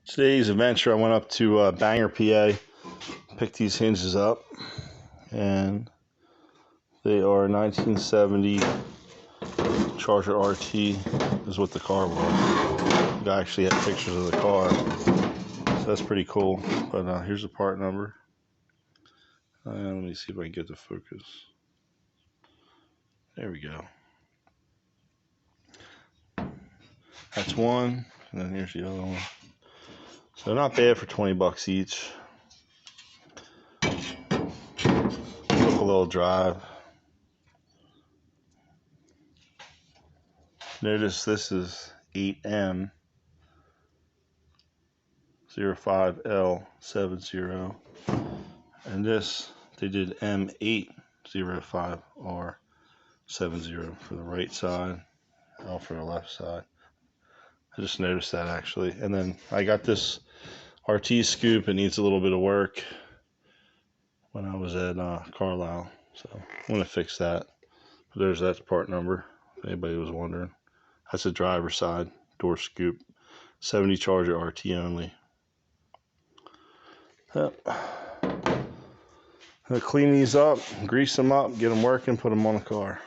Today's adventure, I went up to Bangor, PA, picked these hinges up, and they are 1970 Charger RT is what the car was. The guy actually had pictures of the car, so that's pretty cool. But here's the part number. Let me see if I can get the focus. There we go. That's one, and then here's the other one. So not bad for 20 bucks each. Took a little drive. Notice this is 8M05L70, and this they did M805R70 for the right side, L for the left side. I just noticed that actually. And then I got this RT scoop. It needs a little bit of work when I was at Carlisle, so I'm going to fix that. But there's that part number, if anybody was wondering. That's the driver's side door scoop, 70 Charger RT only. Yep. I'm going to clean these up, grease them up, get them working, put them on the car.